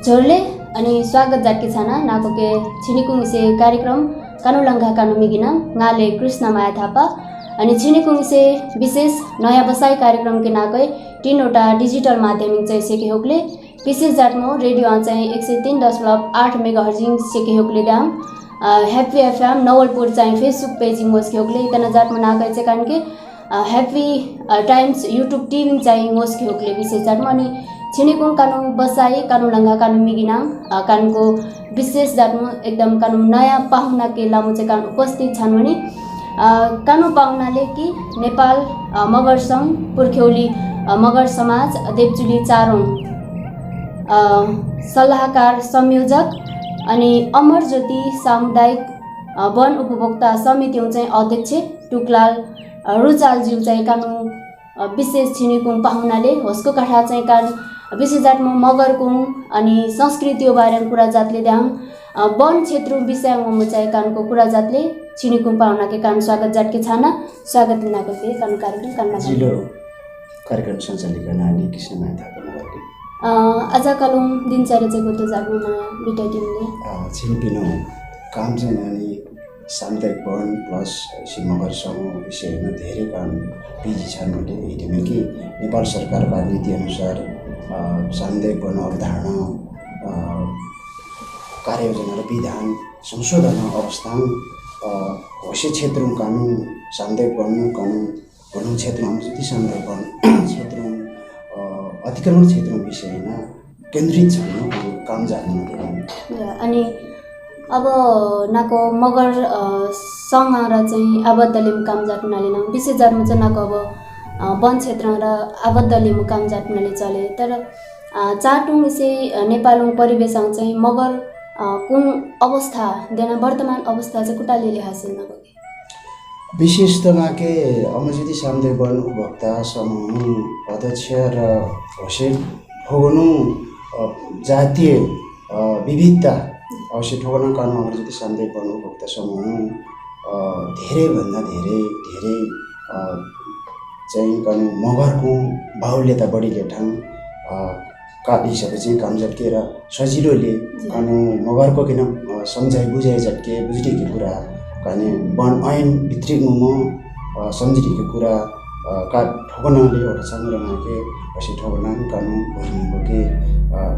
झोरले अनि स्वागत जाटके छाना नाकोके छिनिकुङसे कार्यक्रम कानुलङ्घा कानुमिगिना गाले कृष्ण माया थापा अनि छिनिकुङसे विशेष नयाँ बसाई कार्यक्रम के नाकै 3वटा डिजिटल माध्यम चाहिँ सेके होकले विशेष जाटमो रेडियो चाहिँ 103.8 मेगाहर्जिङ सेके होकले दाम हैप्पी एफएम नवलपुर चाहिँ फेसबुक पेजिङ होस्के होकले इतना जाटमो नाकै चाहिँ कारण के हैप्पी टाइम्स युट्युब टिभी चाहिँ होस्के होकले विशेष जाटमो अनि छिनिकुङ कानु बसाई कानुलङ्घा कानु मिगिनाम कानुको विशेष जाटमो एकदम कानु नयाँ पाहुना के लामो चाहिँ कानु उपस्थित छन् भने कानु पाहुनाले कि नेपाल मगर सङ्घ पुर्ख्यौली मगर समाज देवचुली चारौं सल्लाहकार संयोजक अनि अमर ज्योति सामुदायिक वन उपभोक्ता समिति चाहिँ अध्यक्ष टुकलाल रुचालज्यू चाहिँ कानु विशेष छिनिकुङ पाहुनाले होस्को काठा चाहिँ कानु विशेष जातमा मगरकुङ अनि संस्कृतिको बारेमा कुरा जातले द्याम वन क्षेत्र विषयमा चाहिँ कानको कुरा जातले छिनिकुङ पाहुना के कान स्वागत जाटके छाना स्वागत लिनको के कानु कार्यक्रम कानमा जिल्लो कार्यक्रम सञ्चालिका नानी कृष्ण माया थापा मगरले आज कालुङ दिनचर्या चाहिँ गोतो जाग्नु नयाँ बिटाइदिनुले छिनपिनो काम चाहिँ नानी सामुदायिक वन प्लस मगर समूह विषयमा धेरै काम बिजी छन् भने हेर्यौँ कि नेपाल सरकारका नीतिअनुसार सामुदायिक वन अवधारणा कार्ययोजना र विधान संशोधन अवस्थान होसे क्षेत्र कानुन सामुदायिक वन कानुन वनौँ क्षेत्र अनुसूचित सामुदायिक वन क्षेत्र अतिक्रमण क्षेत्र विषयमा केन्द्रित छन् काम जान्नु अनि अब नाको मगर सँग र चाहिँ आबद्धले काम जाट्नाले न विशेष जातमा चाहिँ नाको अब वन क्षेत्र र आबद्धले काम जाट्नाले चले तर चाटुङ से नेपालुङ परिवेशसँग चाहिँ मगर कुन अवस्था देना वर्तमान अवस्था चाहिँ कुटाले हासिल नभए विशेषतमा के अमरज्योति सामुदायिक वन उपभोक्ता समूह अध्यक्ष र होसे ठोगनु जातीय विविधता अवश्य ठोगन कानुन अमरज्योति सामुदायिक वन उपभोक्ता समूह धेरैभन्दा धेरै चाहिँ कानुन मगरको बाहुल्यता बढीले ठाउँ का हिसाबले चाहिँ काम झट्के र सजिलोले कानुन मगरको किन सम्झाइ बुझाइ झट्के बुझिरहेको कुरा काने वन ऐन भित्रिकमा सम्झिरहेको कुरा का ठोगनाले एउटा सङ्ग्रहमा के अवश्य ठोगना कानुन भूमिको के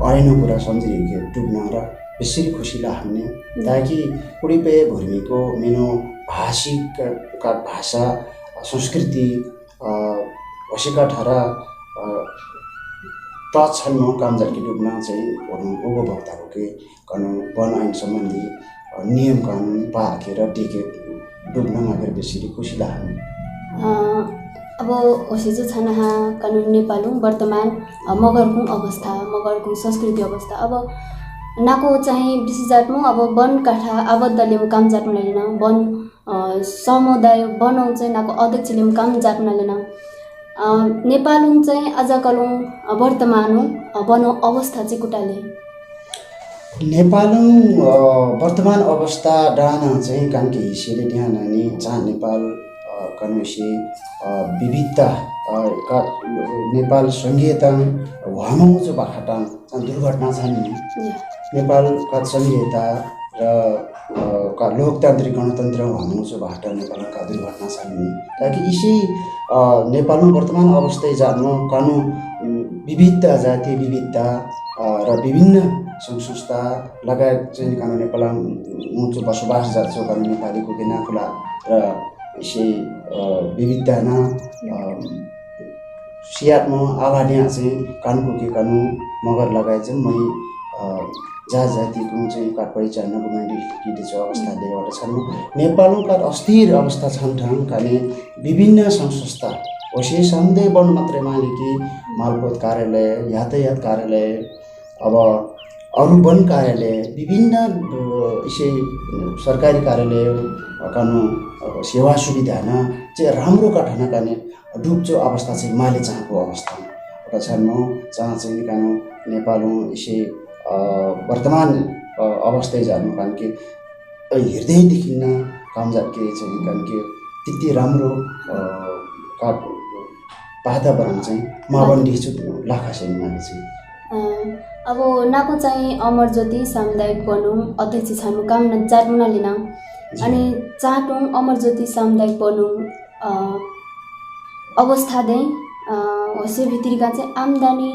ऐनको कुरा सम्झिरहेको डुब्न र यसरी खुसी लाग्ने ताकि कुडिपे भूमिको मेनो भाषिक का भाषा संस्कृति वसेका ठारा टच छन् काम झट्के डुब्न चाहिँ उपभोक्ताको के कानुन वन ऐन सम्बन्धी नियम कानुन पाकेर टेके डुब्न मागेर बेसी खुसी लाग्ने अब होसे चाहिँ छाना कानुन नेपालुङ वर्तमान मगरकुङ अवस्था मगरकुङ संस्कृति अवस्था अब नाको चाहिँ विशेष जातमा अब वन काठा आबद्धले काम जाट्न लिन वन समुदाय बनाउँ चाहिँ नाको अध्यक्षले काम जाट्न लिन नेपालुङ चाहिँ आजकलुङ वर्तमान वन अवस्था चाहिँ कुटाले नेपालुङ वर्तमान अवस्था डाना चाहिँ कानके हिस्सेले त्यहाँ नानी जहाँ नेपाल कनुसे विविधता का नेपाल संघीयता वामो जो बाखाटा दुर्घटना छन् नेपालका संघीयता र का लोकतान्त्रिक गणतन्त्र वामो जो बाखाटा नेपालका दुर्घटना छन् ताकि इसी नेपालमा वर्तमान अवस्था जान्नु कानुन विविधता जातीय विविधता र विभिन्न सङ्घ संस्था लगायत चाहिँ कानुन नेपालमा मुचो बसोबास जान्छ कानुन नेपालीको केनाकुला र यसै विविधता सियात्म आवाडिया चाहिँ कानुनको के कानुन मगर लगायत चाहिँ मै जात जातिको चाहिँ का पहिचान गुमाइरहेको छ अवस्थाले गर्दा छन् नेपालका अस्थिर अवस्था छन् ठाउँ काने विभिन्न सङ्घ संस्था होसे सामुदायिक वन मात्रै मानिकी मालपोत कार्यालय यातायात कार्यालय अब अरू वन कार्यालय विभिन्न यसै सरकारी कार्यालय कानुन सेवा सुविधा चाहिँ राम्रो काठना काने डुब्चो अवस्था चाहिँ माले चाहको अवस्था एउटा छन् जहाँ चाहिँ कानुन नेपालमा यसै वर्तमान अवस्था जानु कारण के हृदयदेखि काम झट्के चाहिँ कारण के त्यति राम्रो वातावरण चाहिँ मावन्डी लाखा छैन माने चाहिँ अब नाको चाहिँ अमरज्योति सामुदायिक भनौँ अध्यक्ष छन् काम जाटमुना लिना अनि चाटुङ अमरज्योति सामुदायिक भनौँ अवस्था दे होसे भित्रिका चाहिँ आम्दानी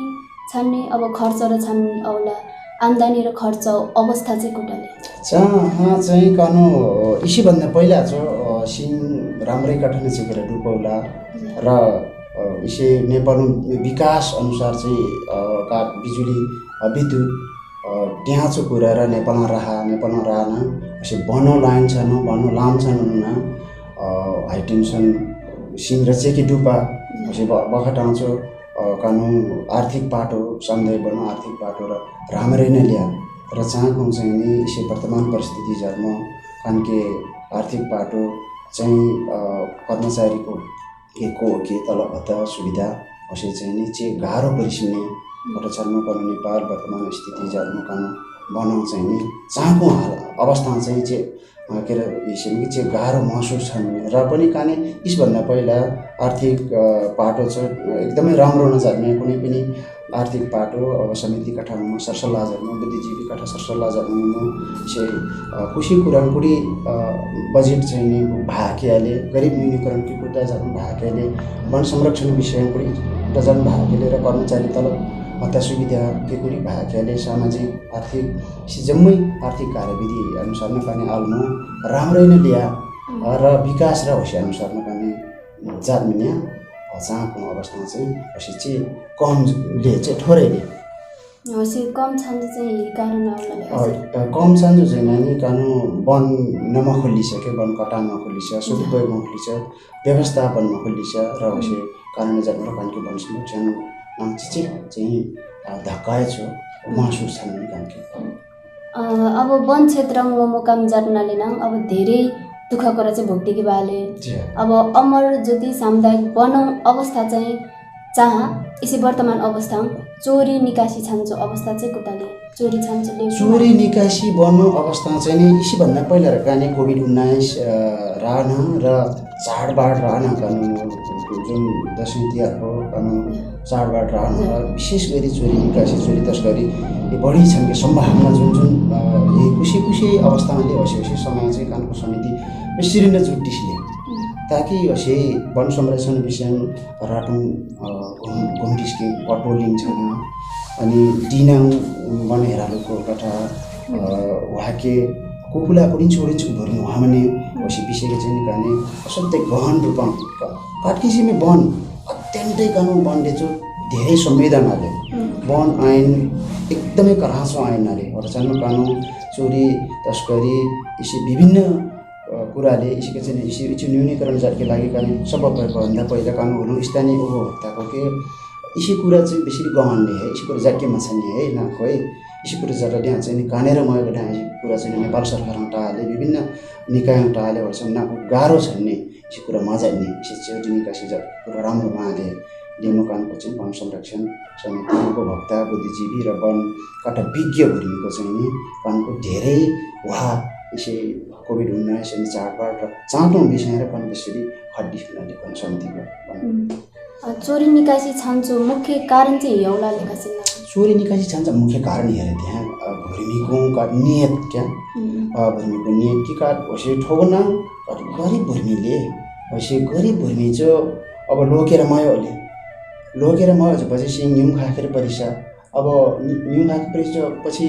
छान्ने अब खर्च र छान्ने औला आम्दानी र खर्च अवस्था चाहिँ कुटाले जहाँ चाहिँ कानु इसीभन्दा पहिला चाहिँ सिम राम्रै काठने सिकेर डुबौला र इसे नेपाल विकास अनुसार चाहिँ काठ बिजुली विद्युत त्यहाँको कुरा र नेपालमा रहन असे बनो लाइन छन् बनो लाम छन् न हाई टेन्सन सिम र चेकी डुपा असे बखत आउँछ कानु आर्थिक पाटो सन्देह बनो आर्थिक पाटो र राम्रै नै ल्या र चाहको चाहिँ नि इसे वर्तमान परिस्थिति जर्म कानके आर्थिक पाटो चाहिँ कर्मचारीको के तलब भत्ता सुविधा असे चाहिँ नि चे गाह्रो परिसिने एउटा छर्म पर्ने नेपाल वर्तमान स्थिति जर्म कानु बनाउँ चाहिँ नि चाहको अवस्था चाहिँ चे के अरे यसरी चाहिँ गाह्रो महसुस छन् र पनि काने यसभन्दा पहिला आर्थिक पाटो चाहिँ एकदमै राम्रो नजाने कुनै पनि आर्थिक पाटो अब समिति कठामा सरसल्लाह गर्न बुद्धिजीवी कठा सरसल्लाह गर्न खुसी कुराकुडी बजेट चाहिँ नि भाकेले गरिब न्यूनीकरण के कुरा जानु भाकेले वन संरक्षण विषय कुडी डजन भाकेले र कर्मचारी तलब भत्ता सुविधा के कुडी भाकेले सामाजिक आर्थिक जम्मै आर्थिक कार्यविधि अनुसार नपाने आल्नु राम्रै नै ल्या र विकास र होसी अनुसार नपाने जातमिन्या चाहको अवस्थामा चाहिँ होसी चाहिँ कम ले चाहिँ ठोरैले होसी कम छन् चाहिँ कारण कम छन् जो चाहिँ नि कानु वन नमखोलिसक्यो वन कटानमा खोलिस सदुपयोगमा खोलिस व्यवस्थापनमा खोलिस र होसी कारण जातमा कानके वन संरक्षण नामची चाहिँ धक्काए छ महसुस छन् कानके अब वन क्षेत्रमा मुकाम जाट्नाले न अब धेरै दुःख गरेर चाहिँ भोग्टेकी बाले अब अमरज्योति सामुदायिक बनाउँ अवस्था चाहिँ जहाँ यसै वर्तमान अवस्था चोरी निकासी छान्छ अवस्था चाहिँ कुटाले चोरी छान्छ चोरी निकासी बन्नु अवस्था चाहिँ नि यसैभन्दा पहिला काने कोभिड-19 रहन र चाडबाड रहन कानुन जुन दसैँ तिहारको कानुन चाडबाड रहन र विशेष गरी चोरी निकासी चोरी तस्करी बढी छन् कि सम्भावना जुन यही खुसी अवस्थाले होसी समय चाहिँ कानुनको समिति यसरी नै जुटिसले ताकि होसी वन संरक्षण विषय राटुङ घुमडिस्के पटोलिङ छन् अनि दिनाङ वन हेरालुको कथा उहाँके कुकुला पनि छोडिन्छु भर्नु उहाँ भने होसी विषयको चाहिँ निकाल्ने असाध्यै गहन रूपमा काटकिसिमे वन अत्यन्तै कानुन वनले चाहिँ धेरै संवेदनाले वन ऐन एकदमै करासो ऐनले अर्थात् कानुन चोरी तस्करी यसै विभिन्न कुराले यसको चाहिँ यसो न्यूनीकरण जातको लागि कानुन सबभन्दा पहिला कानुनहरू स्थानीय उपभोक्ताको के यसै कुरा चाहिँ बेसी गहनले है यसै कुरा जातीयमा छैन है न खोइ यसै कुरा जाटले चाहिँ कानेर मएको ढाँचे कुरा चाहिँ नेपाल सरकार टाले विभिन्न निकाय टाले भन्छन् न गाह्रो छैन नि यसै कुरा मजा नि यसै चोरी निकासी जात कुरा राम्रो माले डेमोकानको चाहिँ वन संरक्षण समिति उपभोक्ता बुद्धिजीवी र वन काटा विज्ञ भूमिको चाहिँ नि वनको धेरै उहाँ यसै कोभिड-19 अनि चाडबाड र चाँटो विषय र पनि त्यसरी हड्डी हुनाले समितिको चोरी निकासी छान्चो मुख्य कारण चाहिँ एउटा लेखा चोरी निकासी छान्छ मुख्य कारण हेरे त्यहाँ भूमिको का नियत क्या भूमिको नियत कि का होसे ठोगना गरिब भूमिले होसे गरिब भूमि चाहिँ अब लोकेर मयोले पछि सिङ न्युम खाखेर परिसा अब न्युम खाखेर परिसा पछि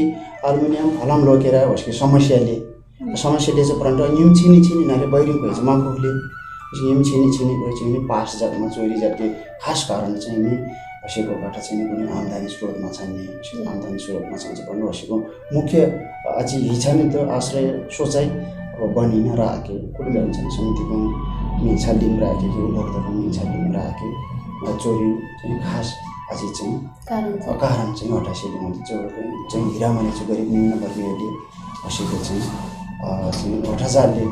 अल्मुनियम फलाम लोकेर होसको समस्याले चाहिँ परन्त न्युम छिनी नाले बैरिङ भएछ माखुले न्युम छिनी गएपछि पास जातमा चोरी जातले खास कारण चाहिँ नि हसेको बाट चाहिँ कुनै आम्दानी स्रोतमा छान्ने आम्दानी स्रोतमा छान्छ भन्नु हसेको मुख्य अझै हिजो नि त आश्रय सोचाइ अब बनिन राखे कुनै जान्छ समितिको मिछालिम राखे कि उपभोक्ताको मिछालिम राखे चोरी चाहिँ खास अझै चाहिँ कारण चाहिँ हटाइसकेको हुन्छ चाहिँ हिरामले चाहिँ गरिब निम्न वर्गीयले हसेको चाहिँ हटाजाले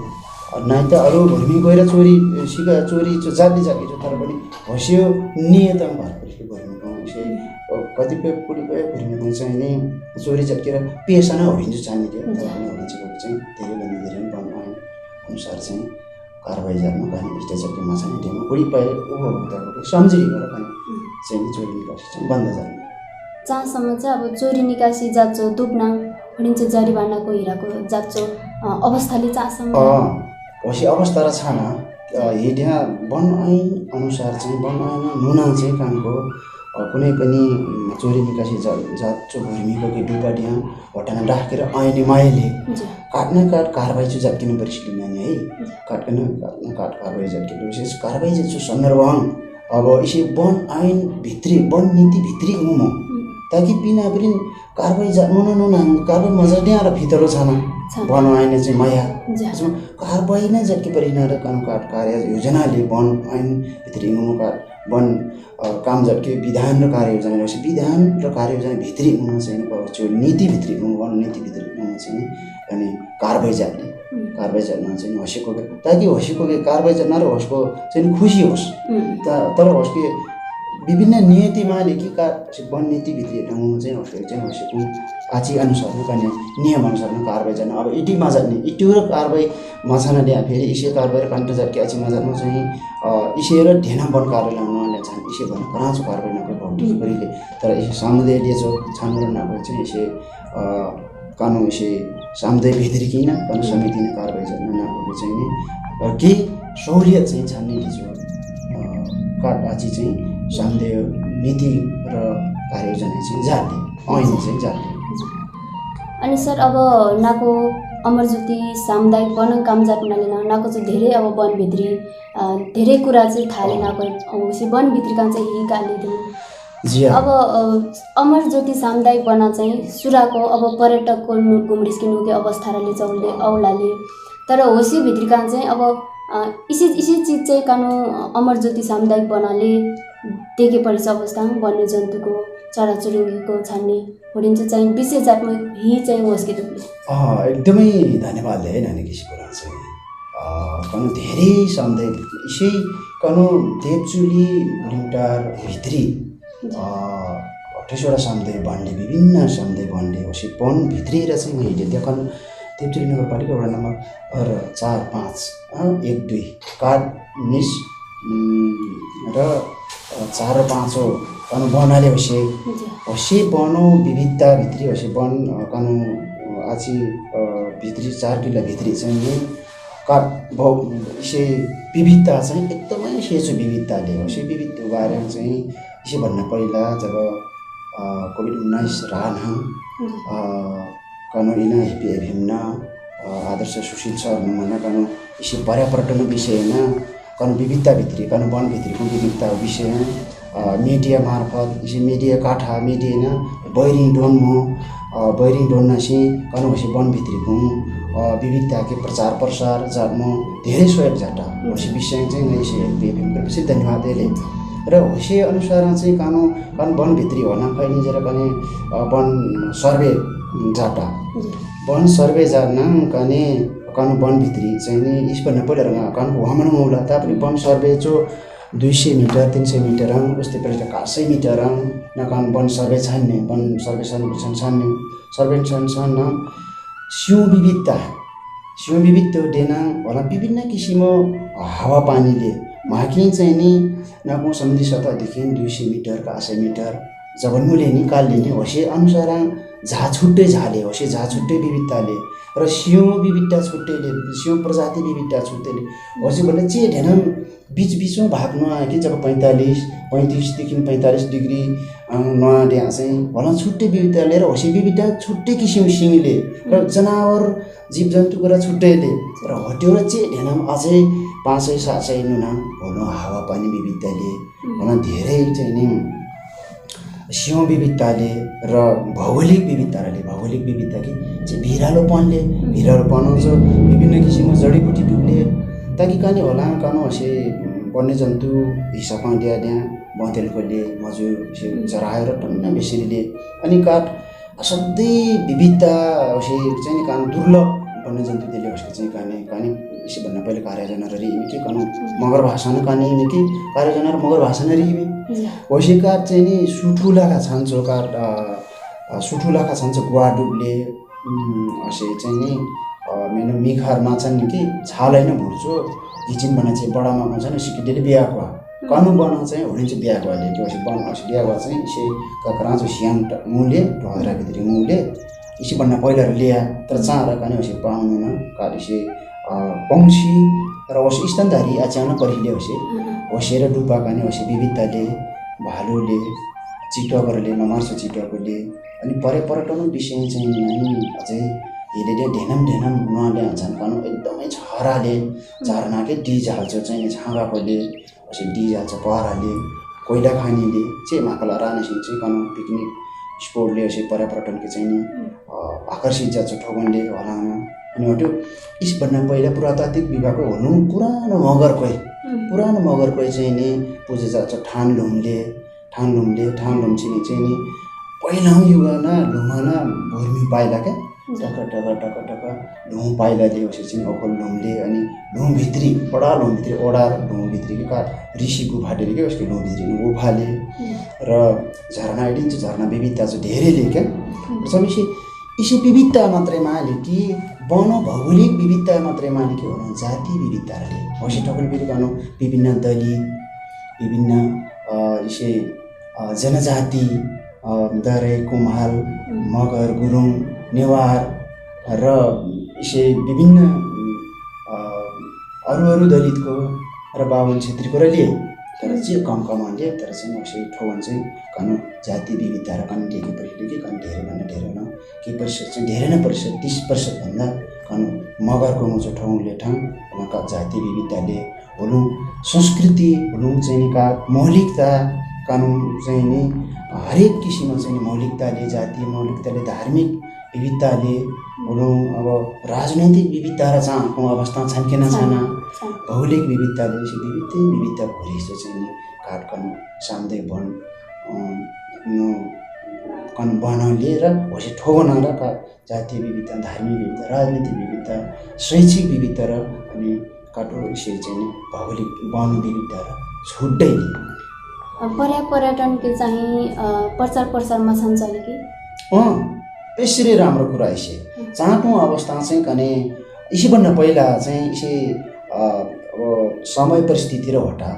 नाइ त अरू भूमि गएर चोरी चाहिँ जाति तर पनि हस्यो नियतमा भएपछि भूमिको कतिपय भूमिको चाहिँ नि चोरी झट्केर पेसा नै होइन्छ चाहिने तर पनि होइन्छको चाहिँ धेरैभन्दा धेरै वन ऐन अनुसार चाहिँ कारबाही जानु पनि स्टेचरको माछा नै डेमा बुढी पाए उपभोक्ताको सम्झिरी गरेर पनि चाहिँ चोरी निकासी चाहिँ बन्द जाने जहाँसम्म चाहिँ अब चोरी निकासी जाँचो दुब्नाङ भनिन्छ जरिवानाको हिराको जाँचो अवस्थाले जहाँसम्म होसी अवस्था र छाना हेड्या वन ऐन अनुसार चाहिँ वन ऐन नुना चाहिँ कामको कुनै पनि चोरी निकासी जाँचो घर्मीको कि डुबाडिया हटाना राखेर ऐन माइले काट्न काट कारबाही चाहिँ झट्किनु परिस्थिति नानी है काट्न काट कारबाही झट्किनु विशेष कारबाही चाहिँ सन्दर्भ अब इसे वन ऐन भित्री वन नीति भित्री घुमो ताकि पिना पनि कारबाही जानु नुना कारबाही मजा ल्याएर भित्र छाना वन ऐन चाहिँ माया त्यसमा कारबाही नै झट्की परिना र कानुन काट कार्य योजनाले वन ऐन भित्री घुमो वन काम झट्के विधान र कार्ययोजना रहेछ विधान र कार्ययोजना भित्री हुन चाहिँ त्यो नीति भित्री हुनु वन नीति भित्री हुन चाहिँ अनि कारबाही जान्न चाहिँ हँसेको ताकि हँसेको कारबाही जान्न र हँसको चाहिँ खुसी होस् तर हँसको विभिन्न नीतिमा लेखी वन नीति भित्री ढङ्गमा चाहिँ हँसेको आची अनुसार पनि नियम अनुसार कारबाही जान्न अब इटीमा जाने इटो र कारबाही मछाना ल्या फेरि इसे कारबाही र कान्ट जाटकी आची मजामा चाहिँ इसे र ढेना वन कार्यालय नले छन् इसे भन्नु कराँचो कारबाही नके भौतिक गरिले तर इसे सामुदाय लिएछो छानरो नभए चाहिँ इसे कानुन इसे सामुदाय भित्री किन कानुन समिति ने कारबाही जान्न नभए चाहिँ नि के सहुलियत चाहिँ छान्ने लिएछो काट आची चाहिँ सामुदाय नीति र कार्ययोजना चाहिँ जाने ऐन चाहिँ जाने अनि सर अब नाको अमरज्योति सामुदायिक वन काम जाट्नाले नाको चाहिँ धेरै अब वनभित्री धेरै कुरा चाहिँ थाले नाको वनभित्री काम चाहिँ हि गालिदिनु अब अमरज्योति सामुदायिक वन चाहिँ सुराको अब पर्यटकको घुम्रिस्किनुको अवस्था रले चौले औलाले तर होसी भित्री काम चाहिँ अब इसी चीज चाहिँ कानु अमरज्योति सामुदायिक वनले देखे परिस अवस्था वन्यजन्तुको चराचुरुङ्गीको छान्ने होडिन्छ चाहिँ विशेष जातमा हि चाहिँ होस् कि एकदमै धन्यवाद है नानी किसी कुरा चाहिँ कनु धेरै समुदाय इसै कनु देवचुली लिमटार भित्री 28वटा समुदाय भन्ने विभिन्न समुदाय भन्ने होसी वन भित्री र चाहिँ मैले त्यहाँ कनु देवचुली नगरपालिका वडा नम्बर 4, 5, 1, 2 कार्ड मिस र 4 र 5 कानु बनाले होसी बनो विविधता भित्री होसी वन कानु आछि भित्री 4 किलो भित्री चाहिँ काट इसे विविधता चाहिँ एकदमै सेचो विविधताले होसी विविध बारे चाहिँ इसे भन्न पहिला जब कोभिड-19 रान कानु इना हेपिना आदर्श सुशील सर मना कानु इसे पर्यावरण विषयमा कानु विविधता भित्री कानु वन भित्रीको विविधता विषय मीडिया मार्फत इसे मीडिया काठा मीडिया बैरिङ डोन नसी कानु होसी वन भित्रीको विविधता के प्रचार प्रसार जाट्नु धेरै सहयोग जाटा होसी विषय चाहिँ इसे विशेष धन्यवाद दिले र होसी अनुसार चाहिँ कानु वन भित्री होना खैनी जरा कने वन सर्वे जाटा वन सर्वे जान्न कने कानु वन भित्री चाहिँ नि इस भन्ने पहिले कानु वहामन होला तापनि वन सर्वे जो 200 मिटर 300 मिटर उस्तै प्रकार 400 मिटर न कानु वन सर्वे छान्ने वन सर्वे छान्ने सर्वे छान्न सिउ विविधता डेना होला विभिन्न किसिमको हावापानीले माकी चाहिँ नि नाको समुद्री सतहदेखि 200 मिटर 500 मिटर जबलमुले निकाल्ने नि होसी अनुसार छुट्टै झाले होसी छुट्टै विविधताले र सिउ विविधता छुट्टैले सिउ प्रजाति विविधता छुट्टैले होसी भन्ने चाहिँ ढेनम बीचमा भाग्नु आयो कि जब 35 देखि 45 डिग्री नयाँ त्यहाँ चाहिँ होला छुट्टै विविधताले र होसी विविधता छुट्टै किसिम सिङले र जनावर जीवजन्तुको र छुट्टैले र हट्यो र चाहिँ ढेनम अझै 500-700 नुना होला हावापानी विविधताले होला धेरै चाहिँ नि सिंह विविधताले र भौगोलिक विविधता कि चाहिँ भिरालोपन जो विभिन्न किसिमको जडीबुटी टुक्ले ताकि काने होला कानो हसे वन्यजन्तु हिसाबमा ड्या बँतेलकोले मजु चराएर टन्न बेसरीले अनि काट असाध्यै विविधता हसे चाहिँ कान दुर्लभ वन्यजन्तु दिले हसे चाहिँ काने इसे भन्न पहिले कार्ययोजना रे के कानु मगर भाषा न काने के कार्ययोजना र मगर भाषा न रे होसी काट चाहिँ नि सुठुलाका छन्छ गुवाडुबले हसे चाहिँ नि मेनो मिखार माछन् कि छालै न भुर्छो किचिन भने चाहिँ बडामा हुन्छ नि सिकिटेले बिहाको कानु बन चाहिँ हुने चाहिँ बिहा गले त्यो बन बिहा ग चाहिँ इसे ककराजो सियाम मुले ढोरा भित्री मुले इसे बन्न पहिला लिया तर चाँडा काने होसे पाउनु न कालिसे पंक्षी र होस स्तनधारी अचानक परिले होसे र डुपा काने होसे विविधताले भालुले चितवरले नमार्स चितवरले अनि पर्यटन विषय चाहिँ अझै हेरेले ढेनम नुहाले हान्छन् कानु एकदमै छराले झरनाकै डिज हाल्छ चाहिँ छाँगाकोले होसे डिज हाल्छ पहराले कोइला खानीले चाहिँ माकला रानेसिङ चाहिँ कानु पिकनिक स्पोर्टले होसे पर्यटनको चाहिँ नि आकर्षित जान्छ ठोगनले हलाउन अनि हट्यो इस भन्दा पहिला पुरातात्विक विभागको हुनु पुरानो मगरकै चाहिँ नि पूजा जान्छ ठानलुमले चाहिँ नि पहिला युगमा लुमाना भूमि पाइला क्या टक ढुङ पाइलाले होसे चाहिँ ओखल ढुङले अनि ढुङभित्री ओडा ढुङभित्री का ऋषि गुफाले के उसको ढुङभित्री गुफाले र झरना एडिन्छ झरना विविधता चाहिँ धेरैले क्या समस्या इसे विविधता मात्रै माले कि वन भौगोलिक विविधता मात्रै माले के हो जाति विविधताले होसे ठोकन फेरि गानो विभिन्न दलित विभिन्न इसे जनजाति दरे कुम्हाल मगर गुरुङ नेवार र इसे विभिन्न अरू दलितको र बाहुन क्षेत्रीको र लिए तर चाहिँ कमले तर चाहिँ उसै ठोगन चाहिँ कानु जाति विविधता र कानु डेकी परिले कानु धेरैभन्दा धेरै न के प्रतिशत चाहिँ धेरै नै प्रतिशत 30% भन्दा कानु मगरको मुचो ठाउँले ठाउँ उहाँका जाति विविधताले हुनु संस्कृति हुनु चाहिँ का मौलिकता कानुन चाहिँ नि हरेक किसिममा चाहिँ मौलिकताले जातीय मौलिकताले धार्मिक विविधताले भनौँ अब राजनैतिक विविधता र चाहको अवस्था छन् कि नछन् भौगोलिक विविधताले विविधता भरिसो चाहिँ नि काठकन सामदै वन कन बनले र होसे ठोगन र जातीय विविधता धार्मिक विविधता राजनीतिक विविधता शैक्षिक विविधता र अनि काठो यसरी चाहिँ नि भौगोलिक वन विविधता र छुट्टैले पर्यटनको चाहिँ प्रचार प्रसारमा छन् कि यसरी राम्रो कुरा यसै चाँटो अवस्था चाहिँ कने यसैभन्दा पहिला चाहिँ यसै अब समय परिस्थिति र हटा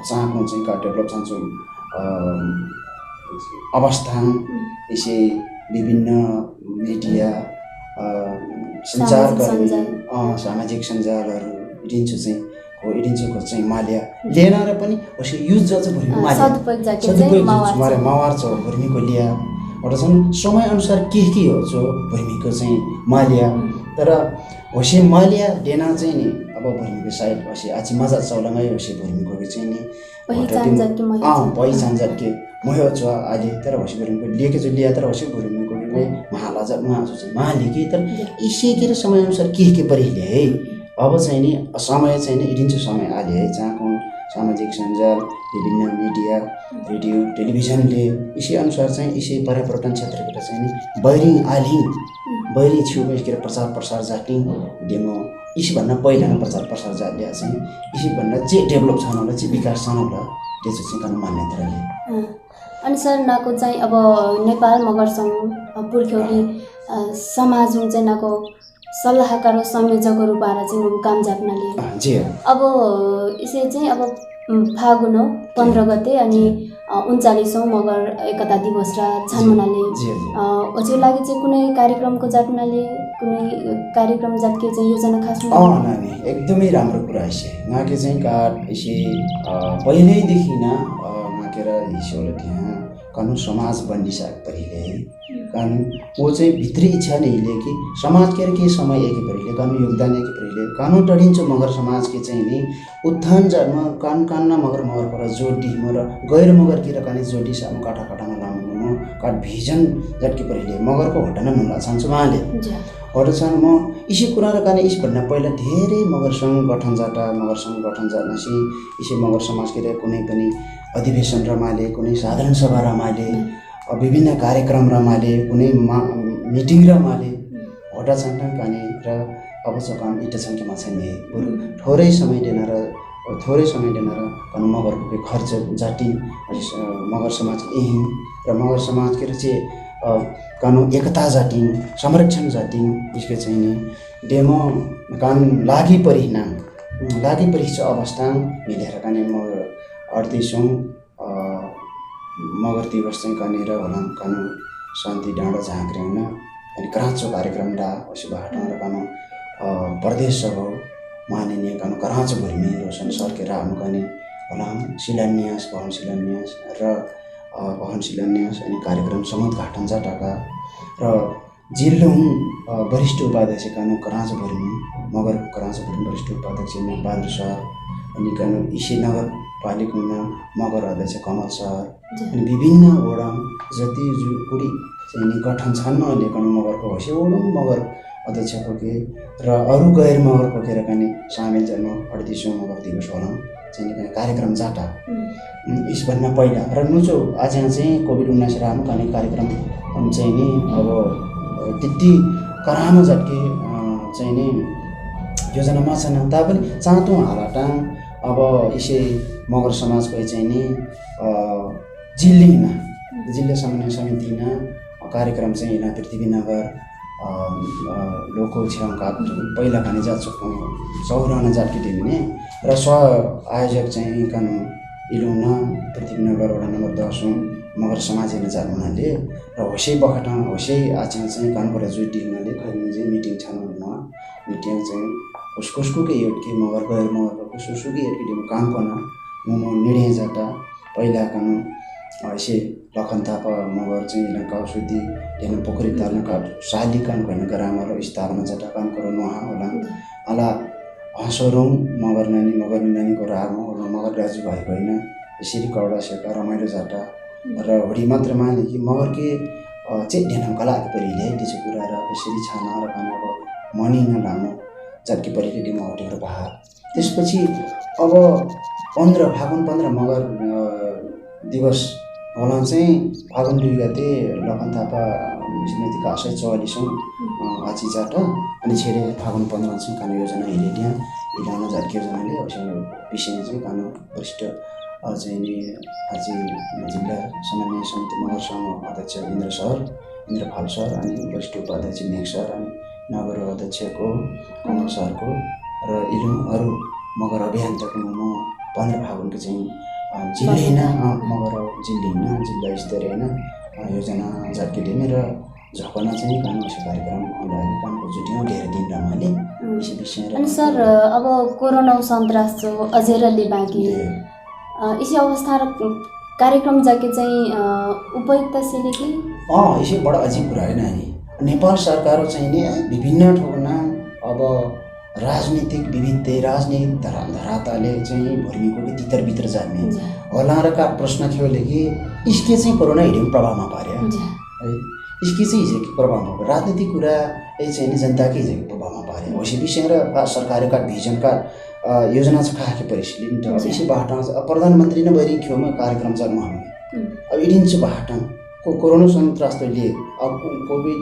चाँटो चाहिँ का डेभलप चाहन्छु अवस्था यसै विभिन्न मिडिया सञ्चारहरू सामाजिक सञ्जालहरू इडिन्छु चाहिँ इडिन्चुको चाहिँ माल्या लिएन र पनि उसले युज जच भूमि माल्या मावार छ भूमिको लिया एउटा छन् समयअनुसार के हो जो भूमिको चाहिँ माल्या तर होसे माल्या लेना चाहिँ नि अब भूमिको साइड होसे आछि मजा चौलाङै होसे भूमिको चाहिँ नि पहिचान जातके मयो छ अहिले तर होसे भूमिको लिएको जो लिया तर होसे भूमिको महालाजा उहाँ चाहिँ महालेकी तर इसेकेर समयअनुसार के परिले है अब चाहिँ नि समय चाहिँ नि इडिन्छ समय आले है जहाँको सामाजिक सञ्जाल विभिन्न मिडिया रेडियो टेलिभिजनले यसै अनुसार चाहिँ यसै पर्यटन क्षेत्रबाट चाहिँ नि बैरी छेउमा यसकेर प्रचार प्रसार जाटिङ डेमो यसभन्दा पहिला प्रचार प्रसार जाट्या चाहिँ यसभन्दा चाहिँ डेभलप छन् होला चाहिँ विकास छन् होला त्यो चाहिँ कानुन मान्यताले अनि सर नाको चाहिँ अब नेपाल मगर सङ्घ पुर्ख्यौली समाज चाहिँ नाको सल्लाहकार संयोजकहरू भएर चाहिँ काम जाप्नाले अब यसै चाहिँ अब फागुन 15 गते अनि 39औं मगर एकता दिवस र छानमनाले हजुर लागि चाहिँ कुनै कार्यक्रमको जाप्नाले कुनै कार्यक्रम जातके चाहिँ योजना खासमा नानी एकदमै राम्रो कुरा यसै नाके चाहिँ काट यसै पहिल्यैदेखि न नाकेर हिसोले त्यहाँ कानुन समाज बनिसक पहिले कानुन वो चाहिँ भित्री इच्छा नै हिले कि समाज के समय एक पहिले कानुन योगदान एक पहिले कानुन टडिन्छ मगर समाज के चाहिँ नि उत्थान जन्म कान मगर पर जोडी मर गैर मगर की रकाने जोडी सामु काटामा लाउनु काट भिजन जटके पहिले मगरको हटाना नुला छान्छु उहाँले हटछन् म इसी कुरा र काने इस भन्दा पहिला धेरै मगर संघ गठन जाट्नसी इसी मगर समाज के कुनै पनि अधिवेशन रमाले कुनै साधारण सभा रमाले विभिन्न कार्यक्रम रमाले कुनै मिटिङ रमाले हटा छन् काने र अब चाहिँ काम इटा छन् कि छैन बरु थोरै समय देन र कानुन मगरको खर्च जाति मगर समाज यही र मगर समाज के चाहिँ कानुन एकता जाति संरक्षण जाति यसको चाहिँ नि डेमो कानुन लागि परिछ अवस्था मिलेर काने म 38औं मगर दिवस चाहिँ कनेर होला कानु शान्ति डाँडा झाँक्रे होइन अनि कराँचो कार्यक्रम डा उसी बाटो र कानु प्रदेश सभा माननीय कानु कराँचो भूमि रोशन सरके राम कने होला शिलान्यास भवन शिलान्यास अनि कार्यक्रम समुद्घाटन जाटाका र जिल्ला वरिष्ठ उपाध्यक्ष कानु कराँचो भूमि मगर कराँचो भूमि वरिष्ठ उपाध्यक्ष बहादुर सर अनि कानु इसी नगरपालिका मगर अध्यक्ष कमल सर अनि विभिन्न वडा जति कुडी चाहिँ नि गठन छन् अहिले कानु मगरको होस् वडा मगर अध्यक्षको के र अरू गैर मगर पकेर पनि सामेल जन्म 38औं मगर दिवस होला चाहिँ नि कार्यक्रम जाटा यसभन्दा पहिला र नुचो आज चाहिँ कोभिड-19 राम काने कार्यक्रम चाहिँ नि अब त्यति करामा झट्के चाहिँ नि योजनामा छन् तापनि चाँतो हालाटाङ अब यसै मगर समाजको चाहिँ नि जिल्ला समन्वय समितिना कार्यक्रम चाहिँ यहाँ पृथ्वीनगर लोको छेउका पहिला खाने जात चौराना जातकी टिमने र आयोजक चाहिँ कानु इलुना पृथ्वीनगर वडा नम्बर 10 मगर समाज हेर्न जानु हुनाले र होसै बखटा होसै आज चाहिँ कानुको जुटी हुनाले खैमुजे मिटिङ छन् मिटिङ चाहिँ उसको के के मगर गएर मगर कसुसुकी एक टिम काम गर्न म निर्णय जाटा पहिला कानु ऐसे लखन थापा मगर चाहिँ इलाका औषधि हेर्न पोखरी ताल्न का शाली कान भएन ग्रामर स्थापना जाटा काम गराउनु होला अला हँसरौँ मगर नानीको राम होला मगर दाजु भएको होइन यसरी कौडा सेका रमाइलो जाटा र होडी मात्र माने कि मगर के चाहिँ ढेन कला परिले त्यसो कुरा र यसरी छाना र खाना अब मनी नलामो जातकी परिले म हटेर बहार त्यसपछि अब फागुन 15 मगर दिवस होला चाहिँ फागुन 2 गते लखन थापा समितिका 44औं आची जाटा अनि छेडे फागुन 15 चाहिँ कानु योजना हिलेट्या हिलाउन झर्के योजनाले विषय चाहिँ कानु वरिष्ठ चाहिँ नि आज जिल्ला समन्वय समिति मगर सङ्घ अध्यक्ष इन्द्र फाल सर अनि वरिष्ठ उपाध्यक्ष नेक सर अनि नगर अध्यक्षको कमल सरको र अरू मगर अभियन्ताको म 15 फागुनको चाहिँ जिल्ला मगर जिल्ला स्तरीय योजना झट्के ढिमे र झपना चाहिँ कानु कार्यक्रम लागि कामको जुट्यौँ धेरै दिन रमाले यस विषय अनि सर अब कोरोना सन्तास जो अझेरले बाँकी इसी अवस्था र कार्यक्रम जाके चाहिँ उपयुक्त सेले कि यसै बडा अजीब कुरा हैन नि नेपाल सरकार चाहिँ नि विभिन्न ठाउँमा अब राजनीतिक विविधता राजनीतिक धराताले चाहिँ भर्मीको भित्र जाने होला र का प्रश्न थियो कि इसके चाहिँ कोरोना हिडिम प्रभावमा पार्यो है इसके चाहिँ हिजो प्रभावमा पार्यो राजनीतिक कुरा चाहिँ नि जनताकै हिजो प्रभावमा पार्यो होसी विषय र सरकारका भिजनका योजना छ खाके परिस्थिति त यसै बाटा प्रधानमन्त्री नै भइरि खेउमा कार्यक्रम चल्नु हामी अब इडिन छ बाटा कोरोना सन्तासले अब कोभिड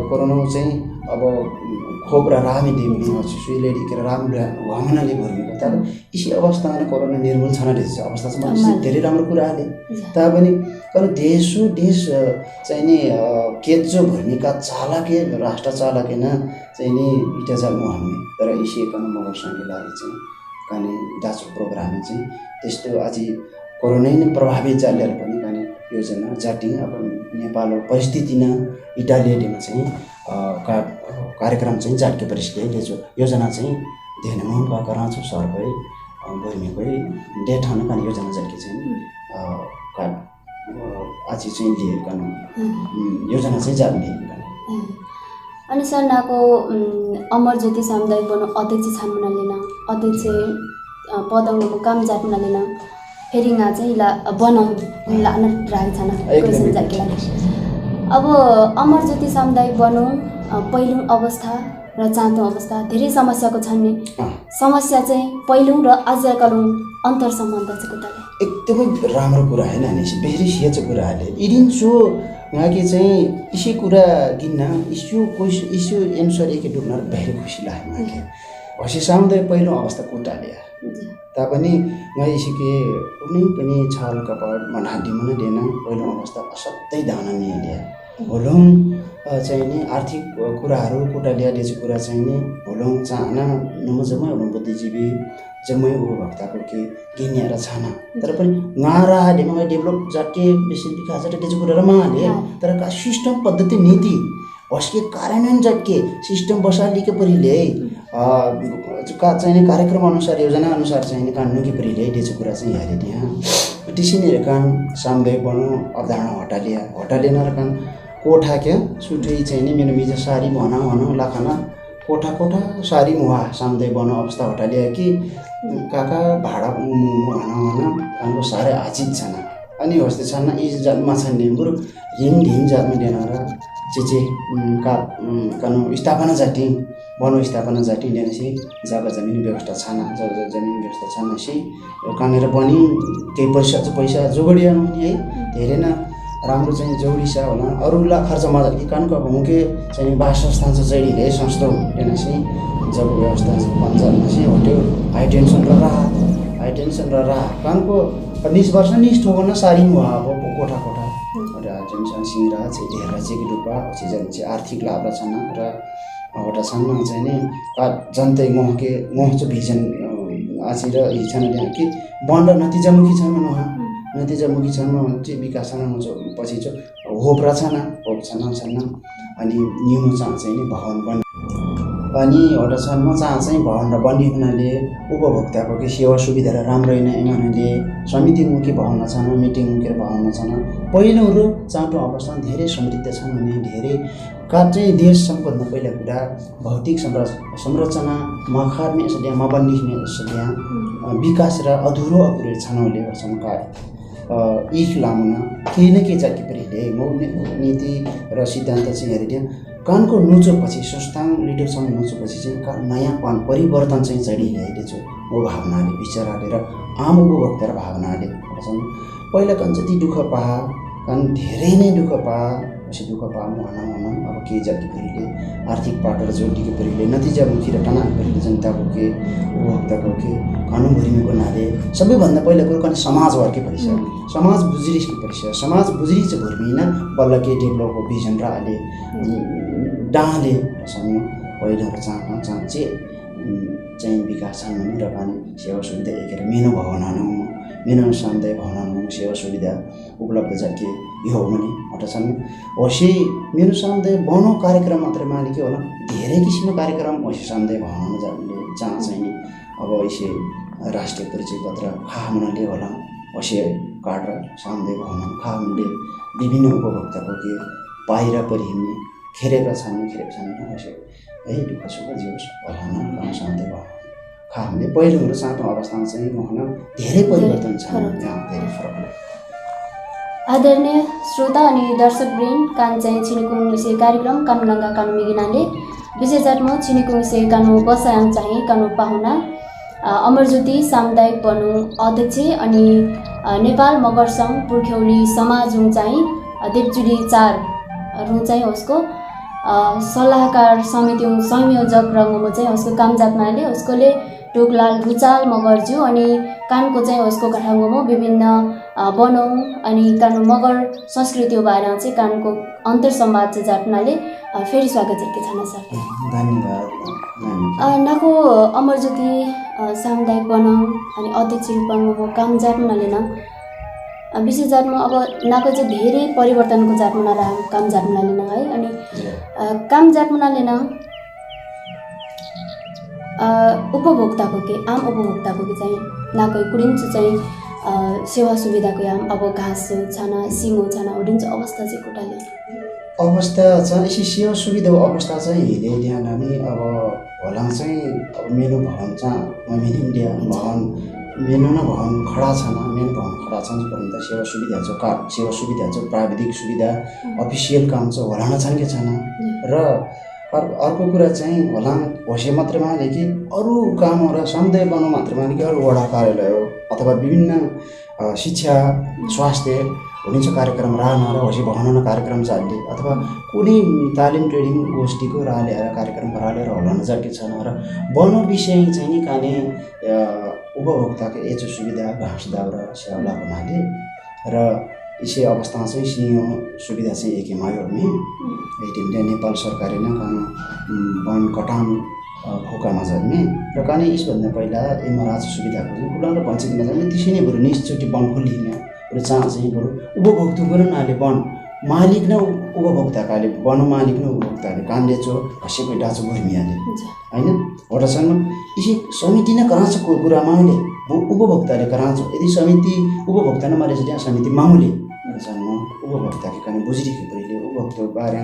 कोरोना चाहिँ अब खोप र रामी देवी सुइलेडी के राम वामनाले भर्मिएको तर यसै अवस्थामा कोरोना निर्मूल छन रहेछ अवस्था चाहिँ धेरै राम्रो कुराले तापनि कारण देश चाहिँ नि केजो भूमिका चालके राष्ट्र चालकेन चाहिँ नि इटा जानु हामी तर यसै कानु मगर संघले लागि चाहिँ काने दाचो प्रोग्राम चाहिँ त्यस्तो आज कोरोना नै प्रभावित जालेर पनि काने योजना जाटी अब नेपाल परिस्थिति न इटालियामा चाहिँ कार्यक्रम चाहिँ जाटके परिस्थिति जो योजना चाहिँ देन मका कराँचो सरकै भूमिकै डेट ठाउँ काने योजना जाटके चाहिँ आज चाहिँ लिए कानु योजना चाहिँ जाट्ने अनि सर नाको अमर ज्योति सामुदायिक बनाउ अध्यक्ष छानमुना लिन अध्यक्ष पदमा काम जाट्न लिन फेरि ना चाहिँ ला बनाउँ ला राख छन क्वेशन जाके अब अमर ज्योति सामुदायिक बनाउँ पहिलो अवस्था र चाँतो अवस्था धेरै समस्याको छन् नि समस्या चाहिँ पहिलो र आजकलको अन्तर सम्बन्ध चाहिँ कुटाले एकदमै राम्रो कुरा हैन नि बेरी सिएछ कुराले इडिन्सो उहाँके चाहिँ इसी कुरा गिन्न इस्यु एन्सर एकै डुब्न धेरै खुसी लाग्यो उहाँके हसी सामुदायिक पहिलो अवस्था कुटाले तापनि मैं इसीके कुनै पनि छाल कपड मनाडी मन देना पहिलो अवस्था असत्य दाना नि दिया होलौं चाहिँ नि आर्थिक कुराहरू कोटालिया डेज कुरा चाहिँ नि होलौँ चाहना नमजमै होलौँ बुद्धिजीवी जम्मै उपभोक्ताको के गिन्या र छाना तर पनि गारा हालेमा डेभलप जाके बेसी विकास जाके डेज कुरा रमाले तर का सिस्टम पद्धति नीति उसके कार्यान्वयन जाके सिस्टम बसाली के परिले का चाहिँ कार्यक्रम अनुसार योजना अनुसार चाहिँ कानुन के परिले डेज कुरा चाहिँ हेरे त्यहाँ टिसिने रकन सामदायिक बनो अवधारणा हटालिया रकन कोठा क्या सुटै चाहिँ नि मेरो मिजा सारी भनौँ लाखाना कोठा सारी मुहा सामदायिक बनो अवस्था हटालिया कि काका भाडा भनौँ हाम्रो साह्रै आचित छन् अनि हस्ते छन् यी जातमा छन् बरु ढिम जातमा लिएर चेचे का कानु स्थापना जाति बनो स्थापना जाति लिएपछि जग्गा जमिन व्यवस्था छन् जमिन व्यवस्था छन् सी कानेर पनि केही पैसा जोगडिया है धेरै न राम्रो चाहिँ जोडिसा होला अरूलाई खर्च मजा कि कानको अब मुख्य चाहिँ वासस्थान चाहिँ जडिले संस्था हेर्नुहोस् जब व्यवस्था पञ्चायतमा चाहिँ होटेल हाई टेन्सन र राहत कानको 20 वर्ष नि ठोगन सारिनु भयो अब कोठा हाई टेन्सन सिंगरा चाहिँ धेर चाहिँ डुब्बा चाहिँ आर्थिक लाभ छन् र एउटा छन् चाहिँ नि जनतै मोह चाहिँ भिजन आछि र इच्छा नै कि बन्द नतिजामुखी छन् उहाँ नतिजामुखी छन् चाहिँ विकास पछि चाहिँ होप छन् अनि न्यू चाहिँ नि भवन बन्द अनि एउटा छन् चाहिँ भवन र बन्ने हुनाले उपभोक्ताको के सेवा सुविधा राम्रो होइन हुनाले समितिमुखी भवन छन् मिटिङमुखी भवन छन् पहिलो चाँटो अवस्था धेरै समृद्ध छन् भने धेरै का चाहिँ देश सबभन्दा पहिला कुरा भौतिक संरचना मखार्ने यसले मबन्ने यसले विकास र अधुरो छनौले छन् का इख लामुना केही न केही जाति परिले नीति र सिद्धान्त चाहिँ हेरिदियो कानको नुचोपछि संस्थान लिडरसँग नुचोपछि चाहिँ नयाँपन परिवर्तन चाहिँ चढिरहेको छु वो भावनाले विचारले र आम उपभोक्ता र भावनाले छन् पहिला कन जति दुःख पाहा कन धेरै नै दुःख पाहा पछि दुःख पाहा भनौँ अब केही जाति परिले आर्थिक पाटो र जोडिएको परिले नतिजामुखी र टनाक परिले जनताको के उपभोक्ताको के कानुनभरिमेको नाले सबैभन्दा पहिला कुरो कन समाजवर्गकै परिचय समाज बुझिरिसको परिचय समाज बुझिरि चाहिँ भर्मिन बल्ल के डेभलपको भिजन र अहिले डाँले पहिलो चाहिँ विकास छन् भने र पनि सेवा सुविधा एकेर मेनो भवनहरू मेनो सामुदायिक भवनहरू सेवा सुविधा उपलब्ध जाके यो हो भने एउटा छन् होसी मेनो सामुदायिक बनो कार्यक्रम मात्रै माने के होला धेरै किसिमको कार्यक्रम होसी सामुदायिक भवनमा जाने जहाँ चाहिँ नि अब यसै राष्ट्रिय परिचय पत्र खामुनाले होला होसी कार्ड र सामुदायिक भवन खामुले विभिन्न उपभोक्ताको के बाहिर परिहिँड्ने खेरेका छन् होसी है दुःख सुख जीवस भवन सामुदायिक भवन हामीले पहिलो कुरो सानो अवस्थामा चाहिँ भन्न धेरै परिवर्तन छ यहाँ धेरै फरक आदरणीय श्रोता अनि दर्शकवृन्द कान चाहिँ छिनिकुङ विषय कार्यक्रम कानुलङ्गा कानु मिगिनाले विशेषात्मक छिनिकुङ विषय कानु बसायाङ चाहिँ कानु पाहुना अमरज्योति सामुदायिक बनु अध्यक्ष अनि नेपाल मगर सङ्घ पुर्ख्यौली समाज हुँ चाहिँ देवचुडी 4 रुँ चाहिँ उसको सल्लाहकार समिति संयोजक रङ्गमा चाहिँ उसको कामजातनाले उसकोले टोकलाल भुचाल मगरज्यू अनि कानको चाहिँ उसको काठमाडौँमा विभिन्न बनाउँ अनि कानु मगर संस्कृति बारेमा चाहिँ कानको अन्तर संवाद चाहिँ जाट्नाले फेरि स्वागत गरेको छन् सर धन्यवाद नाको अमरज्योति सामुदायिक बनाउँ अनि अध्यक्ष रूपमा काम जाट्नाले न विशेष जातमा अब नाको चाहिँ धेरै परिवर्तनको जातमा काम जातमाले न है अनि काम जातमाले न उपभोक्ताको के आम उपभोक्ताको के चाहिँ नाको कुडिन्छ चाहिँ सेवा सुविधाको आम अब घाँस छाना सिङो छाना उडिन्छ अवस्था चाहिँ कोटाले अवस्था छ यसै सेवा सुविधाको अवस्था चाहिँ हेरे ध्यान हामी अब होला चाहिँ अब मेरो भवन चाहिँ इन्डिया भवन मेनो न भवन खडा छन् मेन भवन खडा छन् भन्दा सेवा सुविधा छ सेवा सुविधा छ प्राविधिक सुविधा अफिसियल काम छ होला न छन् कि छैन र अर्को कुरा चाहिँ होला होसे मात्र माने कि अरू कामहरू समुदाय बनाउनु मात्र माने कि अरू वडा कार्यालय हो अथवा विभिन्न शिक्षा स्वास्थ्य हुने कार्यक्रम रहन र होसी भवन कार्यक्रम चाल्ने अथवा कुनै तालिम ट्रेनिङ गोष्ठीको राह ल्याएर कार्यक्रम गरालेर होला नजाके छैन र बनो विषय चाहिँ नि काने उपभोक्ताको एचो सुविधा घाँस दाउरा सेवा हुनाले र इसे अवस्था चाहिँ सिंह सुविधा चाहिँ एकेमायो मे एटिमले नेपाल सरकारले न कानु वन कटान खोकामा जन्मे र काने यसभन्दा पहिला एमराज सुविधाको चाहिँ कुलाउन पञ्चायतमा जन्मे त्यसै नै बरु निश्चोटि वन खोलिने र जहाँ चाहिँ बरु उपभोक्तुको र नाले वन मालिक न उपभोक्ताकाले वन मालिक न उपभोक्ताले कान्डेचो हसेको डाचो भूमियाले हैन वटासम्म इसे समिति न कराचको कुरा माउले उपभोक्ताले कराचो यदि समिति उपभोक्ता न माले चाहिँ समिति माउले जन्म उपभोक्ता के काने बुझिदिएको पहिले उपभोक्ता बारे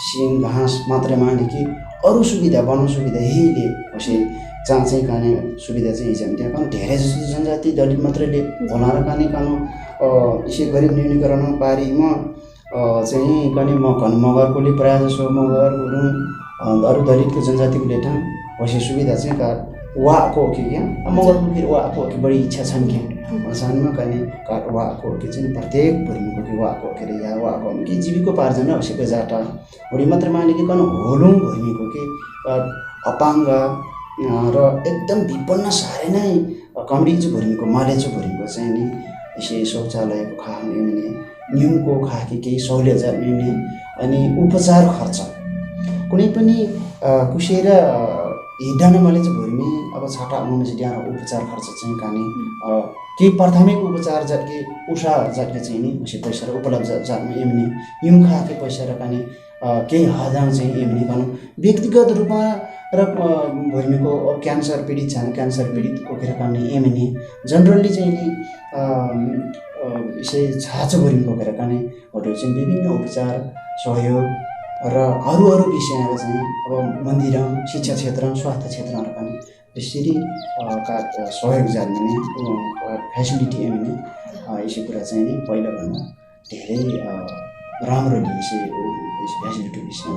सिङ घाँस मात्रै माने कि अरू सुविधा वन सुविधा यहीले कसै जहाँ चाहिँ काने सुविधा चाहिँ हिजो त्यहाँ कानु धेरै जस्तो जनजाति दलित मात्रैले भनाएर काने कानु यसै गरिब न्यूनीकरण पारीमा चाहिँ काने मगरकोले प्रायः जसो मगर गुरुङ अरू दलितको जनजातिको ठाउँ कसै सुविधा चाहिँ का वाको के क्या मगरको फेरि वाको के बढी इच्छा छन् क्या सानोमा काने काट वाको के चाहिँ प्रत्येक भूमिको कि वाको के अरे या वाको कि जीविकोपार्जन हसेको जाटा बढी मात्र माने कि कन होलुङ भूमिको के अपाङ्ग र एकदम विपन्न साह्रै नै कमरिज भूमिको मालेचो भूमिको चाहिँ नि यसै शौचालयको खाने एमने न्युमको खाके केही सहुलियत एमने अनि उपचार खर्च कुनै पनि कुसेर हिँड्न मैले चाहिँ भूमि अब छाटा आउनु चाहिँ त्यहाँ उपचार खर्च चाहिँ काने केही प्राथमिक उपचार जत्के उषा जत्के चाहिँ नि उसी पैसा र उपलब्ध जातमा एमने युम खाके पैसा र काने केही हदाङ चाहिँ एमने भनौँ व्यक्तिगत रूपमा र भूमिको क्यान्सर पीडित छ क्यान्सर पीडितको खेर काने एमने जनरली चाहिँ नि यसै छाचो भूमिको खेर काने होटल चाहिँ विभिन्न उपचार सहयोग र अरू विषयहरू चाहिँ अब मन्दिर शिक्षा क्षेत्र स्वास्थ्य क्षेत्रहरू पनि त्यसरी का सहयोग जान्ने फेसिलिटी एमने यसै कुरा चाहिँ नि पहिलाभन्दा धेरै राम्रो लिएपछि फेसिलिटी विषय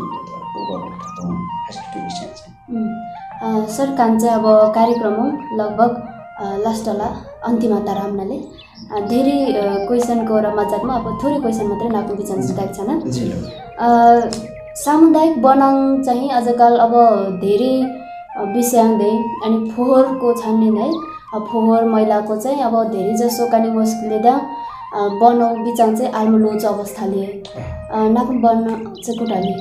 फेसिलिटी विषय चाहिँ सर कान चाहिँ अब कार्यक्रम लगभग लास्टला अन्तिम ताराम्नाले धेरै क्वेसनको र मजाकमा अब थोरै क्वेसन मात्रै नापु विचार सिकाएको छैन सामुदायिक बनाङ चाहिँ आजकल अब धेरै विषय आउँदै अनि फोहोरको छान्ने है फोहोर मैलाको चाहिँ अब धेरै जसो काने मुस्किलले दा बनाउ बिचाङ चाहिँ आल्मुलोच अवस्थाले नाकुम बन्न चाहिँ कुटाले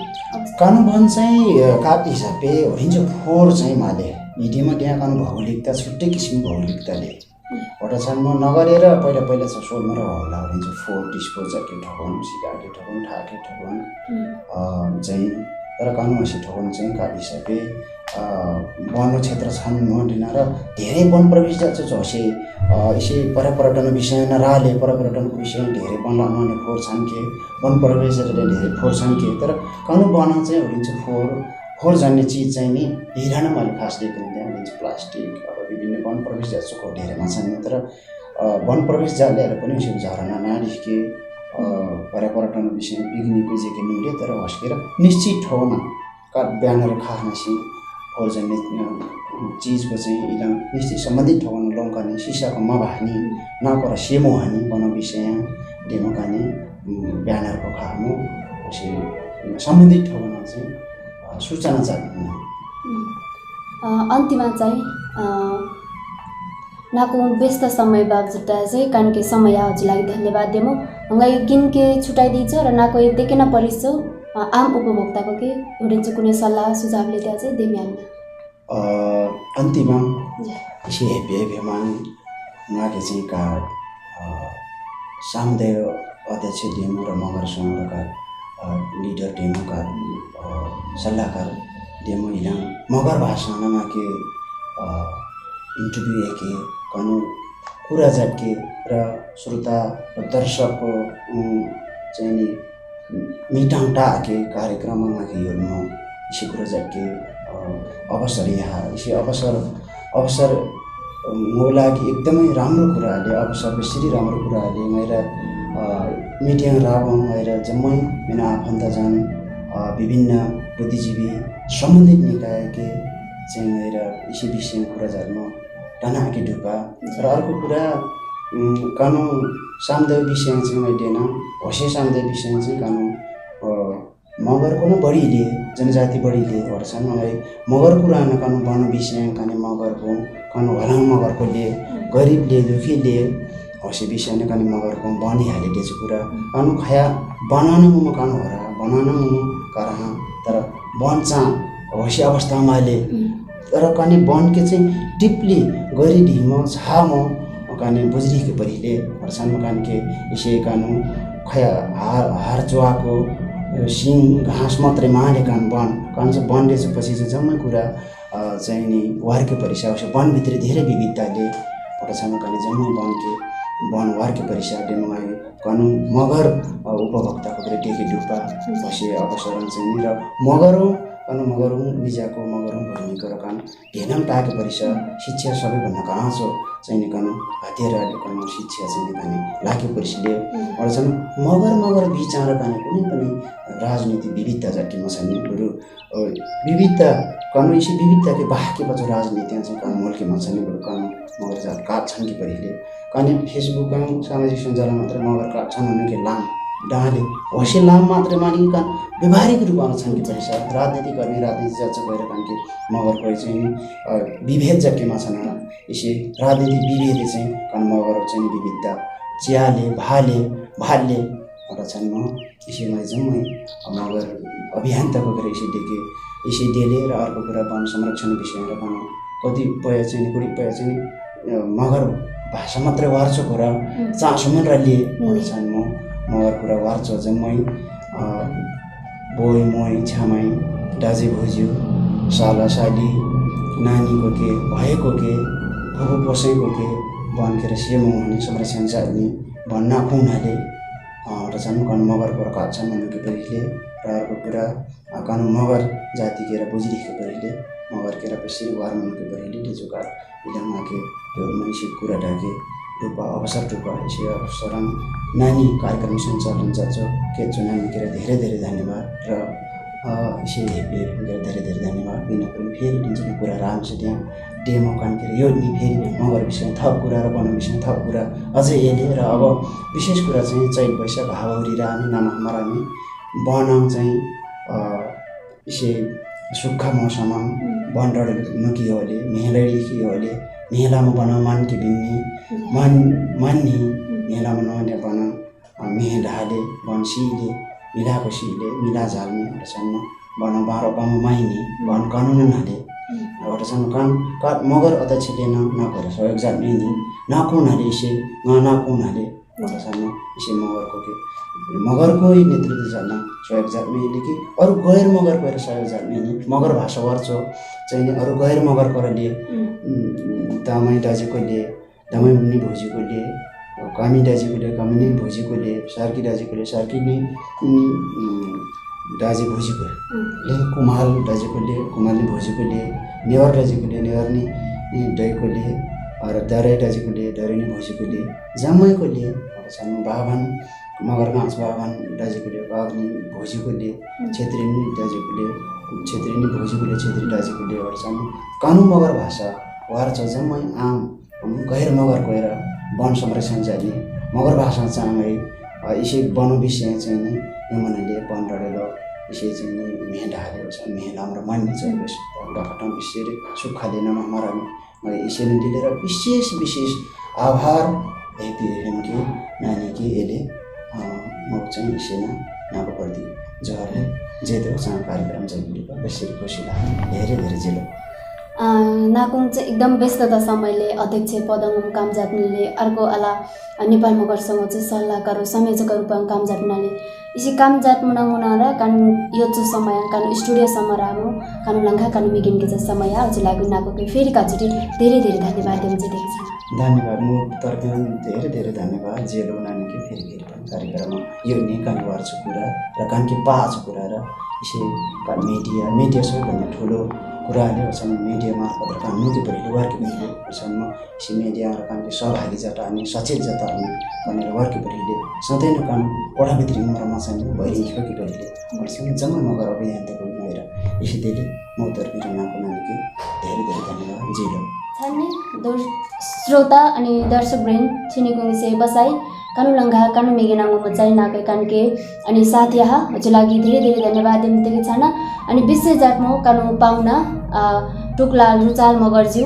कानु वन चाहिँ काट हिसाबले हुन्छ फोहोर चाहिँ माले हिटीमा त्यहाँ कानु भौगोलिकता छुट्टै किसिमको भौगोलिकताले वटा छानमा नगरेर पहिला छ सोलमा र होला हुन्छ फोहोर डिस्पोजल के ठगन सिकाके ठगन ठाके ठगन चाहिँ तर कानुनसी ठगन चाहिँ काट हिसाबले वन क्षेत्र छन् नदिन र धेरै वन प्रवेश जान्छ झसे यसै पर्यटन विषय नराले पर्यटनको विषय धेरै वन लाउने फोहोर छन् के वन प्रवेश धेरै फोहोर छन् के तर कानुन बनाउन चाहिँ हुन्छ फोहोर जान्ने चिज चाहिँ नि हिरान मैले खास दिएको त्यहाँ हुन्छ प्लास्टिक अब विभिन्न वन प्रवेश जातको धेरैमा छन् तर वन प्रवेश जातले पनि उसको झरना नाडिके पर्यटन विषय पिकनिक जेके मिले तर हस्केर निश्चित ठाउँमा काट ब्यानर खानसी फोहोर जान्ने चिजको चाहिँ इलाम निश्चित सम्बन्धित ठाउँमा लौकाने सिसाको मभानी नपर सेमो हानी बन विषय डेमो काने ब्यानरको खानु सम्बन्धित ठाउँमा चाहिँ सूचना जानु अन्तिममा चाहिँ नाको व्यस्त समय बाबजुटा चाहिँ कानके समय हजुरलाई धन्यवाद देमो हंगाई गिनके छुटाइदिन्छ र नाको देखेन परिस आम उपभोक्ताको के हुँदैछ कुनै सल्लाह सुझाव लिँदा चाहिँ देम्यान अन्तिममा यसै हेपेमान नाके चाहिँ का सामुदायिक अध्यक्ष डेमो र मगर समूहका लिडर डेमोका सल्लाहकार डेमो इलाम मगर भाषामा के इन्टरभ्यू एके कनु कुरा जाटके र श्रोता र दर्शकको चाहिँ नि मिटाङटा के कार्यक्रममा के यो यसै कुरा जाटके अवसर यहाँ यसै अवसर मोला कि एकदमै राम्रो कुराले अवसर बेसरी राम्रो कुराले मेरा मिटिङ रावण भएर जम्मै मेरा आफन्त जान विभिन्न बुद्धिजीवी सम्बन्धित निकाय के चाहिँ मेरा यसै विषय कुरा जान्नु टानाके डुपा र अर्को कुरा कानुन सामुदायिक विषय चाहिँ मैले दिएन होसे सामुदायिक विषय चाहिँ कानुन मगरको न बढीले जनजाति बढीले वर्षन मलाई मगर पुरानो कानु बन विषय काने मगरको कानु हलाङ मगरकोले गरिबले दुखीले हसी विषय ने काने मगरको बनी हाले देछु कुरा कानु खया बनाउन म कानु हरा बनाउन म करहा तर बन्छ हसी अवस्थामा ले तर काने बन के चाहिँ टिपली गरी ढिम छाम काने बुझरी के परिले वर्षन कान के इसे कानु खया हार जोआको सिङ घाँस मात्रै माले कान चाहिँ बनले चाहिँ पछि चाहिँ जम्मै कुरा चाहिँ नि वार्के परिसा वनभित्र धेरै विविधताले पटछामा काने जम्मै वन वार्के परिसाले मलाई कानु मगर उपभोक्ताको कुरा टेकी डुप्पा बसे अवसर चाहिँ नि र मगरौँ बिजाको मगरौँ भूमिको र कान ढेनम पाके परिसा शिक्षा सबैभन्दा कहाँसो चाहिँ नि कानु हतियारले कानु शिक्षा चाहिँ नि काने लाके परिसले अझ मगर बिचार काने कुनै पनि राजनीति विविधता जटिलमा छैन गुरु विविधता कानु इसी विविधता के बाहके बचो राजनीति चाहिँ कानु मुल्कमा छैन गुरु कानु मगर जात काट छन् कि परिले काने फेसबुक सामाजिक सञ्जालमा मात्र मगर काट छन् भने के लाम डाले होसे लाम मात्र मानि कान व्यवहारिक रूपमा छन् कि परिसा राजनीति गर्ने राजनीति जच्च भएर कान के मगरको चाहिँ विभेद जकेमा छन् यसै राजनीति विभेदले चाहिँ कान मगर चाहिँ विविधता चियाले भाले र छन् म यसैमा जम्मै मगर अभियान्ताको कुरा यसै डेले र अर्को कुरा वन संरक्षण विषय र वन कतिपय चाहिँ मगर भाषा मात्रै वार्छो कुरा चासो मन रले छन् म मगर कुरा वार्छो जम्मै बोइ मोइ छामाई दाजे भोज्यू साला साली नानीको के भएको के फुपू पोसैको के बनकेर सेमो हुने संरक्षण चाहिने भन्न हुनाले र छन् कानु मगरको काट्छन् भनेको परिले र अर्को कुरा कानु मगर जाति केरा बुझिरहेको परिले मगर केरा कसरी वार भनेको परिले डेजुका इलामा के त्यो मानिसको कुरा ढाके रूपा अवसर रूपा यसै अवसर नानी कार्यक्रम सञ्चालन जान्छ के चुनावी केरा धेरै धन्यवाद र यसै धेरै धन्यवाद बिना पनि फेरि जुन कुरा राम्रो त्यहाँ डेमो कान के यो नि फेरि मगर विषय थप कुरा र वन विषय थप कुरा अझै यसले र अब विशेष कुरा चाहिँ चैत वैशाख हावाहुरी र हामी नाम हमारामी वन चाहिँ यसै सुक्खा मौसममा वन डढे नकियोले मेहलडी कियोले मेहलामा बना मान के बिन्नी मान्ने मेहलामा नहुने बना मेहलाले बन्सीले मिलाको सीले मिला झाल्ने एउटासम्म वन बाह्र पामा माइने वन कानुन नाले एउटासम्म कान मगर अध्यक्षले नगरे सहयोग जाने नि नाकुनाले यसै नाकुनाले एउटासम्म यसै मगरको नेतृत्व जान्न सहयोग जाने कि अरू गैर मगर गएर सहयोग जाने नि मगर भाषा वर्छो चाहिँ अरू गैर मगर करले दामाई दाजुकोले दामाई मुनि भोजीकोले कामी दाजुकोले कामिनी भोजीकोले सार्की दाजुकोले सार्की दाजु भोजीकोले कुमाल दाजुकोले कुमालनी भोजीकोले नेवार दाजुकोले नेवारनी दैकोले र दराई दाजुकोले दराइनी भोजीकोले जम्मैकोले छन् बाभन मगरगाँस बाभन दाजुकोले बाभनी भोजीकोले छेत्रीनी दाजुकोले छेत्रीनी भोजीकोले छेत्री दाजुकोले छन् कानु मगर भाषा वार्छ जम्मै आम गैर मगर गएर वन संरक्षण जाने मगर भाषा चाहिँ यसै वन विषय चाहिँ नि यमनले वन डढेलो यसै चाहिँ नि मेहडाले छ मेहला हाम्रो मान्ने चाहिँ बाटो विशेष सुखले न हमारामी यसैले दिलेर विशेष आभार हेपी हेमकी नानी की एले म चाहिँ यसैमा नापप्रति जहरले जेदो सँग कार्यक्रम चाहिँ बेसरी खुसी लाग्यो धेरै जेलो नाकुङ चाहिँ एकदम व्यस्तता समयले अध्यक्ष पदङम काम जाप्नेले अर्को आला नेपाल मगरसँग चाहिँ सल्लाहकार संयोजक रूपमा काम जाप्नाले इसी काम जाप मुना र कानु यो चाहिँ समय कानु स्टुडियो समारामो कानु लङ्घा कानु मिगिन के चाहिँ समय आज लागु नाको के फेरि काचुटी धेरै धन्यवाद दिन्छ देख्छ धन्यवाद म तर्फबाट धेरै धन्यवाद जेलो नानी के फेरि पनि कार्यक्रममा यो निकानी गर्छ कुरा र कानकी पाँच कुरा र यसै का मिडिया सबैभन्दा ठुलो कुराले छन् मिडिया मार्फत कानुन के परिले वर्क छन् यसै मिडिया र कानकी सहभागी जता अनि सचेत जता अनि कनेर वर्क परिले सधैँ न कान पढा भित्री मरमा चाहिँ भइरहेको कि परिले छन् जम्मै मगर अभियान्ताको भएर यसैले म तर्फबाट नाको नानीके धेरै धन्यवाद जिलो छन् श्रोता अनि दर्शकवृन्द छिनेकुङ से बसाई कानुलंघा कानु मेगिनांगो मचाई नाके कानके अनि साथ यहाँ लागि धेरै धेरै धन्यवाद दिन्तेकी छन् अनि विशेष जातमो कानु पाउना टुकलाल रुचाल मगरज्यू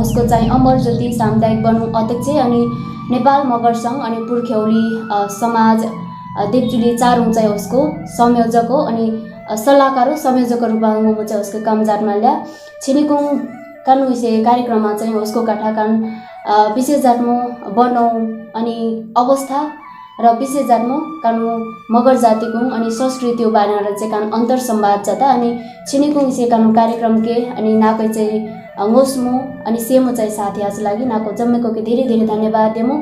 उसको चाहिँ अमर ज्योति सामुदायिक वन अध्यक्ष अनि नेपाल मगर सङ्घ अनि पुर्ख्यौली समाज देवचुली 4 चाहिँ उसको संयोजक हो अनि सल्लाहकार हो संयोजक रूपमा चाहिँ उसको काम जातमा ल्या छिनिकुङ कानु विषय कार्यक्रममा चाहिँ उसको काठा कान विशेष जातमो बनौ अनि अवस्था र विशेष जातमो कानु मगर जातिको अनि संस्कृति बारेमा चाहिँ कान अन्तर संवाद जाता अनि छिनिकुङ विषय कानु कार्यक्रम के अनि नाकै चाहिँ ngosmo अनि सेमो चाहिँ साथी आज लागि नाको जम्मेको के धेरै धेरै धन्यवाद देमो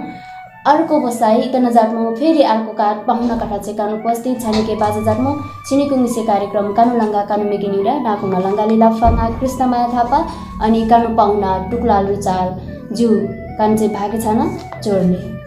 अर्को बसाई इतना जातमो फेरि अर्को काट पाहुना काठा चाहिँ कानु उपस्थित छाने के बाजा जातमो छिनिकुङ विषय कार्यक्रम कानुलंघा कानु मेगिनिरा नाको नलंगाली लाफाङा कृष्णमाया थापा अनि कानु पाहुना टुकलाल रुचाल ज्यू कान चाहिँ भागे छाना जोड्ने